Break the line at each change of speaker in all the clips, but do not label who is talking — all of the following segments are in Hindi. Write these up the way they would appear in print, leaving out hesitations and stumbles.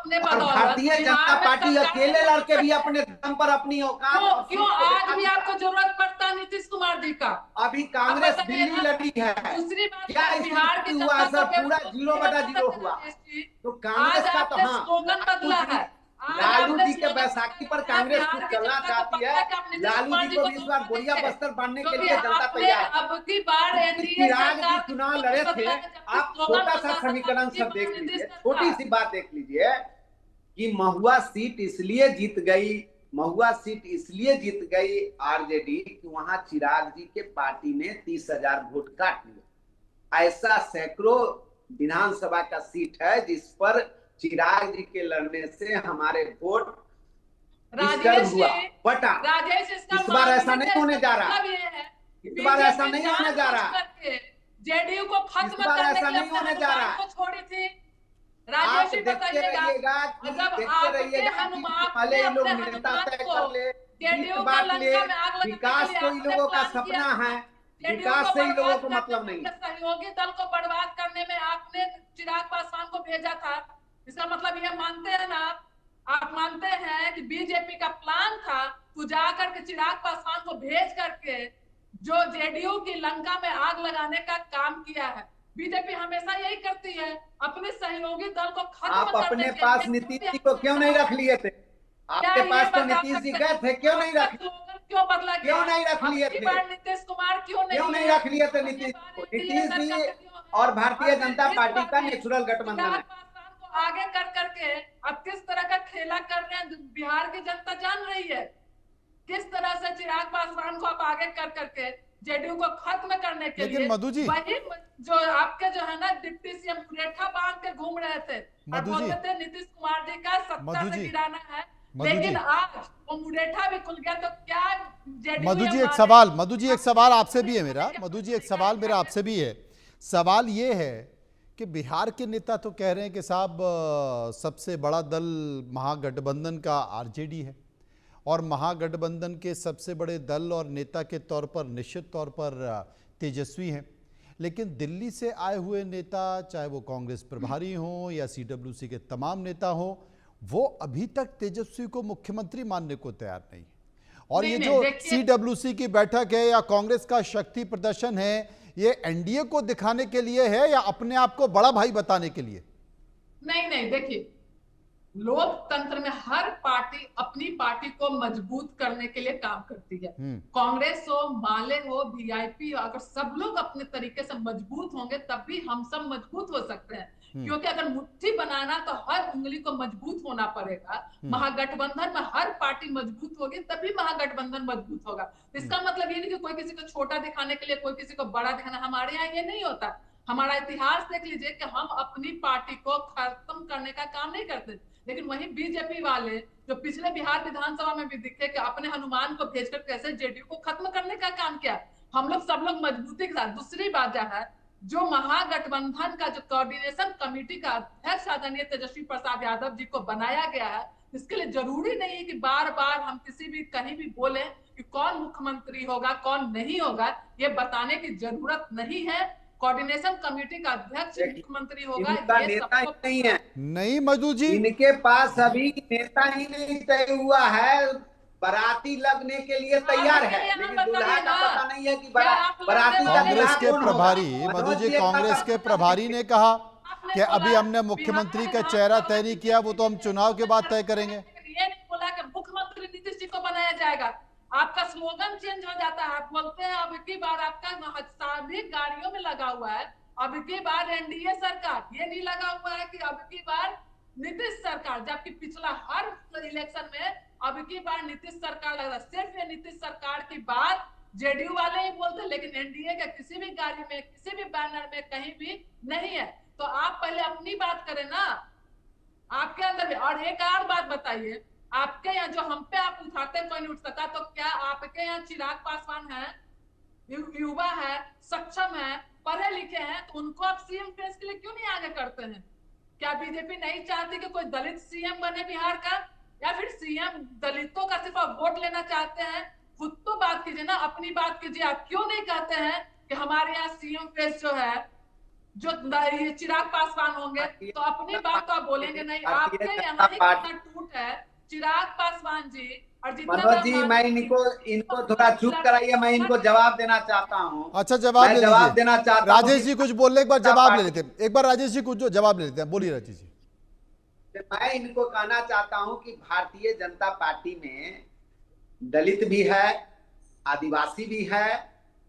अपने
और
बदौलत
भारतीय जनता
बिहार में
पार्टी
सरकार
अकेले लड़के भी अपने दम पर अपनी औकात
क्यों
और
क्यों
सीट को
आज
दिखा
भी
दिया।
आपको जरूरत पड़ता है नीतीश कुमार जी का?
अभी
आप
कांग्रेस
बताइए
दिल्ली
ना।
लड़ी है,
दूसरी बात
क्या
है, बिहार की
स्थिति हुआ
जनता
है
को
सर? पूरा
बेवकूफ
जीरो
नहीं
बटा
बनाना
जीरो
है
हुआ।
राजेश जी।
तो
आज
कांग्रेस का तो
आपने
हाँ,
स्लोगन
लालू
बदला
जी,
है। आज
लालू
आपने
जी के
स्लोगन
बैसाखी पर
बदला है।
कांग्रेस
बिहार
कुछ
की
चलना
जनता को
चाहती
पता
है।
है कि आप नीतीश
लालू
कुमार
जी
जी
को
को
भी इस
वोट
बार
मत
बोरिया
दीजिए,
बस्तर बांधने के
क्योंकि
लिए जनता
आपने
तैयार है।
अब की बार
क्योंकि
एनडीए
चिराग जी
सरकार को
चुनाव
वोट
लड़े
नहीं
थे।
बदला है, जबकि
आप
स्लोगन
छोटा सा
बदला था अब
समीकरण
की
सब
बार
देख
नीतीश
लीजिए, छोटी
सरकार।
सी बात देख लीजिए कि महुआ सीट इसलिए जीत गई, महुआ सीट इसलिए जीत गई आरजेडी कि वहां चिराग जी के पार्टी ने 30,000 वोट काट लिया। ऐसा सैकड़ों विधानसभा का सीट है जिस पर चिराग जी के लड़ने से हमारे वोट डिस्टर्ब
राजेश
हुआ,
जी,
बटा।
राजेश, इसका
इस बार ऐसा
मानने
नहीं
का
होने
इसका
जा रहा,
मतलब ये है कि
इस बार ऐसा
बीजेपी
नहीं होने जा
जानबूझ
रहा,
करके जेडीयू को
इस
खत्म
बार
करने
ऐसा
के लिए
नहीं
अपने
होने जा
हनुमान
रहा।
को छोड़ी थी। राजेश
आप
जी
देखते
बताइएगा,
रहिएगा कि
जब
देखते
आपके
रहिएगा कि
हनुमान,
पहले
आपने
ये लोग
अपने
नेता
हनुमान
तय
को
कर ले, जीत
जेडीयू का
बांट ले।
लंका में आग लगाने के
विकास
लिए
तो इन
आपने
लोगों का
प्लान किया
सपना
था।
है,
जेडीयू को
विकास से इन लोगों
बर्बाद
को
करने
मतलब
में,
नहीं।
अपने सहयोगी दल को बर्बाद करने में आपने चिराग पासवान को भेजा था। इसका मतलब ये मानते हैं ना आप मानते हैं कि बीजेपी का प्लान था तू जाकर के चिराग पासवान को भेज करके जो जेडीयू की लंका में आग लगाने का काम किया है। बीजेपी हमेशा यही करती है, अपने सहयोगी दल को खत्म
आप
करने
अपने
के
पास
लिए जो
नीतीश
भी
जी को
आपने
क्यों नहीं रख
साजिश
लिए थे?
की। क्या
आपके
ये
पास तो
बता
नीतीश जी
सकते
गए
हैं
थे, क्यों नहीं
आपका
रख लिए?
स्लोगन क्यों बदला
क्यों
गया?
नहीं रख
अब
लिए
की
थे?
बार नीतीश कुमार क्यों
क्यों
नहीं
नहीं
है?
रख लिए थे
अब की
नीतीश
बार
को?
एनडीए
नीतीश जी
सरकार क्यों है?
और भारतीय
और
जनता
इस
पार्टी का
बार भी
नेचुरल गठबंधन
चिराग
है।
पासवान को आगे कर करके अब किस तरह का खेला कर रहे हैं बिहार की जनता जान रही है। किस तरह से चिराग पासवान को आप आगे कर करके जेडीयू को खत्म करने के
लेकिन
लिए
मधु जी,
वही जो आपके जो है ना डिप्टी सीएम रेखा बांध के घूम रहे थे और
मधु जी,
बोलते थे नीतीश कुमार जी का सत्ता
मधु
से
जी,
गिराना है।
मधु
लेकिन
जी,
आज वो मुरेठा भी खुल गया तो क्या जेडीयू
मधु
ये
जी एक
माने
सवाल, मधु जी एक
आप
सवाल आपसे भी है
होने
मेरा,
के
मधु
अपने
जी एक
तरीका
सवाल मेरा
दिखाते हैं।
आपसे भी है। सवाल ये है कि बिहार के नेता तो कह रहे हैं कि साहब सबसे बड़ा दल महागठबंधन का आरजेडी है और महागठबंधन के सबसे बड़े दल और नेता के तौर पर निश्चित तौर पर तेजस्वी हैं। लेकिन दिल्ली से आए हुए नेता, चाहे वो कांग्रेस प्रभारी हों या सीडब्ल्यूसी के तमाम नेता हों, वो अभी तक तेजस्वी को मुख्यमंत्री मानने को तैयार नहीं है। और ये
नहीं
जो
देखिए,
सीडब्ल्यूसी की बैठक है या कांग्रेस का शक्ति प्रदर्शन है, ये एनडीए को दिखाने के लिए है या अपने आप को बड़ा भाई बताने के लिए?
नहीं नहीं देखिए, लोकतंत्र में हर पार्टी अपनी पार्टी को मजबूत करने के लिए काम करती है। कांग्रेस हो, माले हो, वीआईपी, अगर सब लोग अपने तरीके से मजबूत होंगे तब भी हम सब मजबूत हो सकते हैं। क्योंकि अगर मुट्ठी बनाना तो हर उंगली को मजबूत होना पड़ेगा। महागठबंधन में हर पार्टी मजबूत होगी तभी महागठबंधन मजबूत होगा। इसका मतलब ये नहीं कि कोई किसी को छोटा दिखाने के लिए कोई किसी को बड़ा दिखाना, हमारे यहाँ ये नहीं होता। हमारा इतिहास देख लीजिए कि हम अपनी पार्टी को खत्म करने का काम नहीं करते। लेकिन वही बीजेपी वाले जो पिछले बिहार विधानसभा में भी दिखे कि अपने हनुमान को भेजकर कैसे जेडीयू को खत्म करने का काम किया। हम लोग सब लोग मजबूती के साथ। दूसरी बात जो है, जो महागठबंधन का जो कोऑर्डिनेशन कमेटी का अध्यक्ष आदरणीय तेजस्वी प्रसाद यादव जी को बनाया गया है, इसके लिए जरूरी नहीं है कि बार बार हम किसी भी कहीं भी बोले कि कौन मुख्यमंत्री होगा कौन नहीं होगा। ये बताने की जरूरत नहीं है। कोऑर्डिनेशन कमेटी का अध्यक्ष मुख्यमंत्री होगा,
इनका
ये
नेता ही
सबको
नहीं
पता
है।
है।
नहीं मधु जी,
इनके पास अभी नेता ही नहीं तय हुआ है। बाराती लगने के लिए तैयार
आपके
है,
यहाँ
लेकिन दूल्हा
बताइए
का
ना,
पता नहीं है कि
क्या आप लड़ने
बाराती का
वाले
कांग्रेस
दूल्हा
हैं?
के
कौन होगा।
प्रभारी मधु
मनोज
जी,
जी एक बात
कांग्रेस
आप
के
बता
प्रभारी
दीजिए।
ने कहा
आपने
कि अभी
बोला
हमने मुख्यमंत्री
बिहार
का चेहरा
विधानसभा
तय
की
नहीं किया, वो तो हम
बीजेपी
चुनाव के बाद तय
ने,
करेंगे।
लेकिन ये नहीं बोला कि मुख्यमंत्री नीतीश जी को बनाया जाएगा। आपका स्लोगन चेंज हो जाता है। आप बोलते हैं अब की बार आपका सभी गाड़ियों में लगा हुआ है अब की बार एनडीए सरकार, ये नहीं लगा हुआ है कि अब की बार नीतीश सरकार, जबकि पिछला हर इलेक्शन में अब की बार नीतीश सरकार लग रहा है। सिर्फ ये नीतीश सरकार की बात जेडीयू वाले ही बोलते, लेकिन एनडीए के किसी भी गाड़ी में, किसी भी बैनर में कहीं भी नहीं है। तो आप पहले अपनी बात करें ना, आपके अंदर भी। और एक और बात बताइए, आपके यहाँ जो हम पे आप उठाते कोई नहीं उठ सका, तो क्या आपके यहाँ चिराग पासवान है, युवा है, सक्षम है, पढ़े लिखे हैं, तो उनको आप सीएम फेस के लिए क्यों नहीं आगे करते हैं? क्या बीजेपी नहीं चाहती कि कोई दलित सीएम बने बिहार का, या फिर सीएम दलितों का सिर्फ आप वोट लेना चाहते हैं? खुद तो बात कीजिए ना, अपनी बात कीजिए। आप क्यों नहीं कहते हैं कि हमारे यहाँ सीएम फेस जो है जो ये चिराग पासवान होंगे तो अपनी बात तो आप बोलेंगे नहीं।
भारतीय
आपके
जनता
यहाँ ही
पार्टी
कितना टूट है। चिराग पासवान जी और जितने
मनोज जी, मैं इनको थोड़ा चुप कराइए, मैं इनको जवाब देना चाहता हूँ।
अच्छा, जवाब ले
जवाब
लीजिए।
देना चाहता हूँ
राजेश जी कुछ बोल रहे, एक बार जवाब ले लेते हैं। एक बार राजेश जी कुछ जो जवाब ले लेते हैं, बोलिए राजेश जी।
मैं इनको कहना चाहता हूं कि भारतीय जनता पार्टी में दलित भी है, आदिवासी भी है,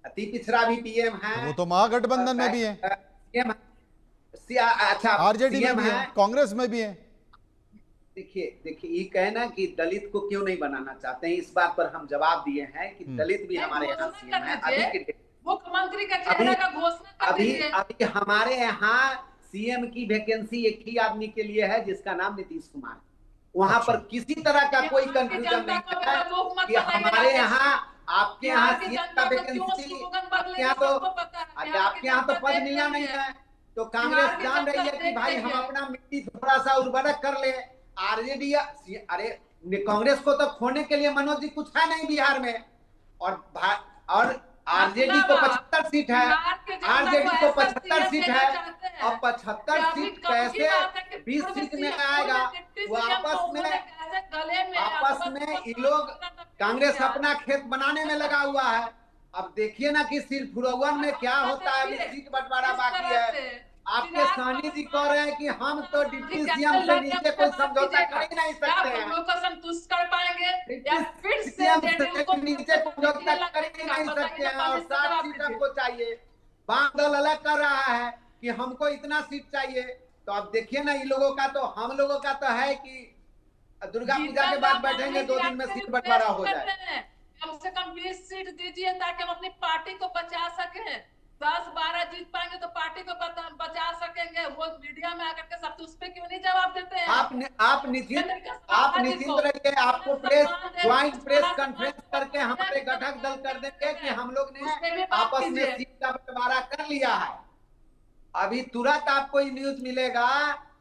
अति पिछड़ा भी पीएम है,
वो तो महागठबंधन में भी है,
सीएम, अच्छा
आरजेडी में
सीएम
भी है, कांग्रेस में भी है।
देखिए ये कहना कि दलित को क्यों नहीं बनाना चाहते हैं, इस बात पर हम जवाब दिए हैं कि दलित भी हमारे यहाँ सीएम है। अभी
मुख्यमंत्री का चेहरा का घोषणा कर दीजिए।
अभी हमारे यहाँ सीएम की वैकेंसी एक ही आदमी के लिए है, जिसका नाम नीतीश कुमार। वहां पर किसी तरह का कोई कंफ्यूजन नहीं है कि हमारे यहाँ, आपके यहाँ सीएम का वैकेंसी, आपके यहाँ तो पद मिला नहीं है, तो कांग्रेस जान रही है कि भाई हम अपना मिट्टी थोड़ा सा उर्वरक कर ले। आरजेडी, अरे कांग्रेस को तो खोने के लिए मनोज जी कुछ है नहीं बिहार में, और आरजेडी को 75 सीट है, आरजेडी को 75 सीट है। अब 75 सीट कैसे 20 सीट में आएगा? वो आपस में ये लोग, कांग्रेस अपना खेत बनाने में लगा हुआ है। अब देखिए ना कि सिरफुरवन में क्या होता है, अभी सीट बंटवारा बाकी है। आपके सहनी जी कह रहे हैं कि हम तो डिप्टी सीएम से नीचे कोई समझौता कर ही नहीं सकते हैं,
संतुष्ट कर पाएंगे या फिर
सीएम से नीचे समझौता कर ही नहीं सकते हैं। और 60 सीट हमको चाहिए, वाम दल अलग कर रहा है कि हमको इतना सीट चाहिए। तो अब देखिए ना, इन लोगों का तो, हम लोगों का तो है कि दुर्गा पूजा के बाद बैठेंगे 2 दिन में सीट बंटवारा हो जाए।
कम से कम 20 सीट दीजिए ताकि हम अपनी पार्टी को बचा सके। 10-12 जीत पाएंगे तो पार्टी को बचा सकेंगे। वो मीडिया में आकर के सब उस पे क्यों नहीं जवाब देते हैं?
आप निश्चिंत रहिए, आपको ज्वाइंट प्रेस कॉन्फ्रेंस करके हमारे घटक दल कर देंगे कि हम लोग ने आपस में सीट का बंटवारा कर लिया है। अभी तुरंत आपको ये न्यूज मिलेगा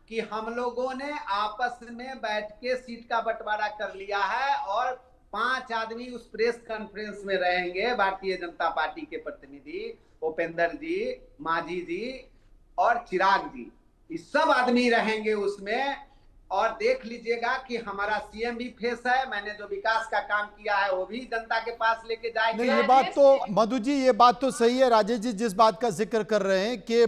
कि हम लोगों ने आपस में बैठ के सीट का बंटवारा कर लिया है, और 5 आदमी उस प्रेस कॉन्फ्रेंस में रहेंगे। भारतीय जनता पार्टी के प्रतिनिधि उपेंद्र जी, मांझी जी और चिराग जी, इस सब आदमी रहेंगे उसमें। और देख लीजिएगा कि हमारा सीएम भी फेस है। मैंने जो विकास का काम किया है वो भी जनता के पास लेके जाएंगे।
नहीं, ये बात तो मधु जी, ये बात तो सही है। राजेश जी जिस बात का जिक्र कर रहे हैं कि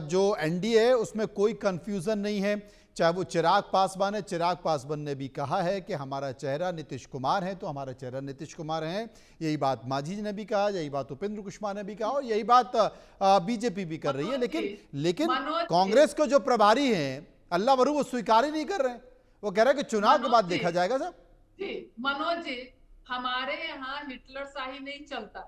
जो एनडीए है उसमें कोई कंफ्यूजन नहीं है, चाहे वो चिराग पासवान है। चिराग पासवान ने भी कहा है कि हमारा चेहरा नीतीश कुमार है, तो हमारा चेहरा नीतीश कुमार है। यही बात मांझी जी ने भी कहा, यही बात उपेंद्र कुशवाहा ने भी कहा, और यही बात बीजेपी भी कर रही है। लेकिन कांग्रेस को जो प्रभारी हैं अल्लाह वरू, वो स्वीकार ही नहीं कर रहे हैं। वो कह रहे हैं कि चुनाव के बाद देखा जाएगा। साहब
जी, मनोज जी, हमारे यहाँ हिटलर शाही नहीं चलता।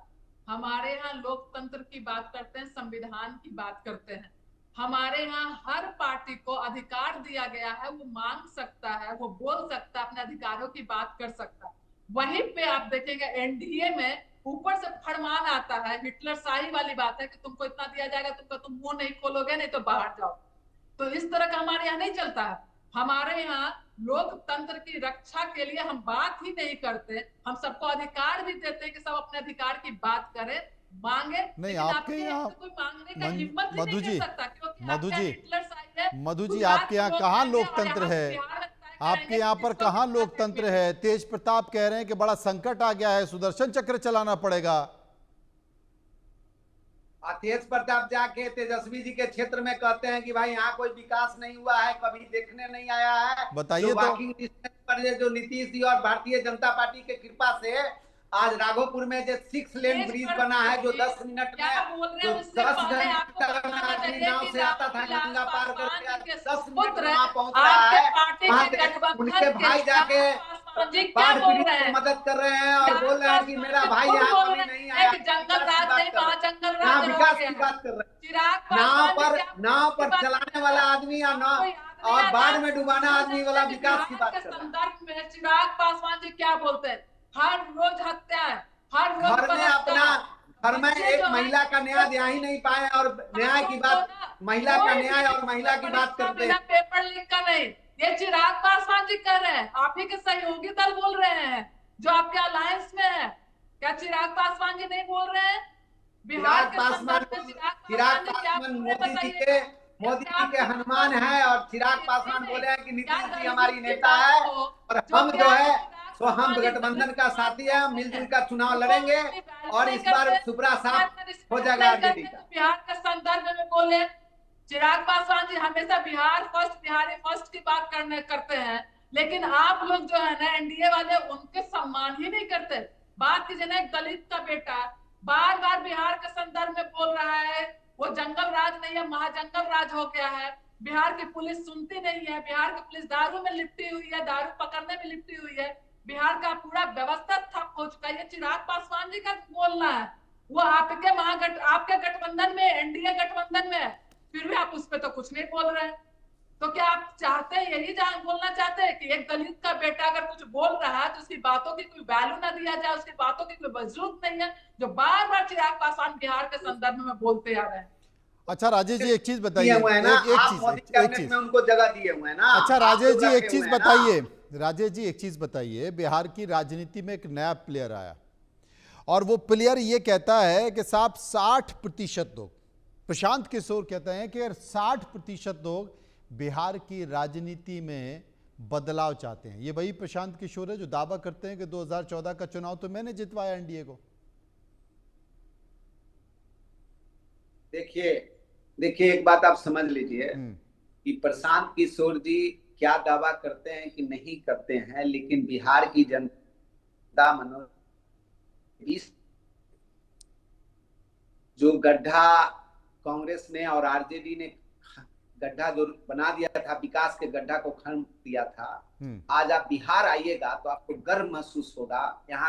हमारे यहाँ लोकतंत्र की बात करते हैं, संविधान की बात करते हैं। हमारे यहाँ हर पार्टी को अधिकार दिया गया है, वो मांग सकता है, वो बोल सकता है, अपने अधिकारों की बात कर सकता है। वहीं पे आप देखेंगे एनडीए में ऊपर से फरमान आता है, हिटलर शाही वाली बात है कि तुमको इतना दिया जाएगा, तुम मुंह नहीं खोलोगे, नहीं तो बाहर जाओ। तो इस तरह का हमारे यहाँ नहीं चलता है। हमारे यहाँ लोकतंत्र की रक्षा के लिए हम बात ही नहीं करते, हम सबको अधिकार भी देते हैं कि सब अपने अधिकार की बात करें, मांगे।
नहीं, आपके यहाँ
कोई मांगने का हिम्मत ही
मधु
नहीं
जी,
कर सकता, क्योंकि
मधु जी आपके यहाँ कहाँ लोकतंत्र है? आपके यहाँ पर कहाँ लोकतंत्र है? तेज प्रताप कह रहे हैं कि बड़ा संकट आ गया है, सुदर्शन चक्र चलाना पड़ेगा।
तेज प्रताप जाके तेजस्वी जी के क्षेत्र में कहते हैं कि भाई यहाँ कोई विकास नहीं हुआ है, कभी देखने नहीं आया है।
बताइए
वॉकिंग डिस्टेंस पर जो नीतीश जी और भारतीय जनता पार्टी के कृपा से आज राघोपुर में जो 6 लेन ब्रिज बना है, जो 10 मिनट में, जो 10 घंटा में नाव से आता था गंगा पार करके 10 मिनट में वहां पहुंच रहा है। उनके भाई जाके बाढ़ पीड़ित की मदद कर रहे हैं और बोल रहे हैं कि मेरा भाई यहाँ कभी नहीं आया। विकास की बात कर रहे हैं। नाव पर चलाने वाला आदमी या नाव और बाढ़ में डुबाना आदमी वाला विकास की बात कर रहे हैं।
संदर्भ में चिराग पासवान जी क्या बोलते हैं? हर रोज हत्या है, हर रोज
घर में एक महिला का न्याय दे ही नहीं पाए, और न्याय की बात, महिला का न्याय और महिला की बात करते हैं।
पेपर लीक का नहीं, ये चिराग पासवान जी कर रहे हैं, आप ही के सहयोगी दल बोल रहे हैं जो आपके अलायंस में है। क्या चिराग पासवान जी नहीं बोल रहे हैं? बिहार के
पासवान
संदर्भ में
चिराग
ने क्या
पासवान
बोले
मोदी जी के हनुमान है, और चिराग पासवान बोले हैं कि नीतीश जी हमारी नेता है और हम जो है तो हम गठबंधन का साथी है, हम मिलजुल कर चुनाव लड़ेंगे और इस बार सुपड़ा साफ हो जाएगा आरजेडी का।
बिहार के संदर्भ में बोले चिराग पासवान जी हमेशा बिहार फर्स्ट, बिहारी फर्स्ट की बात करते हैं, लेकिन आप लोग जो है ना एनडीए वाले उनके सम्मान ही नहीं करते। बात कीजिए ना, एक दलित का बेटा बार बार बिहार के संदर्भ में बोल रहा है वो जंगल राज नहीं है, महाजंगल राज हो गया है। बिहार की पुलिस सुनती नहीं है, बिहार की पुलिस दारू में लिपटी हुई है, दारू पकड़ने में लिपटी हुई है, बिहार का पूरा व्यवस्था ठप हो चुका है। ये चिराग पासवान जी का बोलना है। वो आपके गठबंधन में, एनडीए गठबंधन में है, फिर भी आप उस पर तो कुछ नहीं बोल रहे हैं। तो क्या आप चाहते हैं, यही बोलना चाहते हैं कि एक दलित का बेटा अगर कुछ बोल रहा है तो उसकी बातों की कोई वैल्यू ना दिया जाए, उसकी बातों की कोई वजूद नहीं है, जो बार बार चिराग पासवान बिहार के संदर्भ में बोलते आ रहे हैं।
अच्छा राजेश जी एक चीज बताइए,
एक चीज उनको जगह दिए हुए हैं ना।
अच्छा राजेश जी एक चीज बताइए, राजेश जी एक चीज बताइए, बिहार की राजनीति में एक नया प्लेयर आया और वो प्लेयर ये कहता है कि साहब 60% लोग, प्रशांत किशोर कहते हैं कि 60% लोग बिहार की राजनीति में बदलाव चाहते हैं। ये वही प्रशांत किशोर है जो दावा करते हैं कि 2014 का चुनाव तो मैंने जितवाया एनडीए को।
देखिए एक बात आप समझ लीजिए कि प्रशांत किशोर जी क्या दावा करते हैं कि नहीं करते हैं, लेकिन बिहार की जनता जो गड्ढा कांग्रेस ने और आरजेडी ने गड्ढा जो बना दिया था, विकास के गड्ढा को खत्म किया था, आज आप बिहार आइएगा तो आपको गर्व महसूस होगा। यहाँ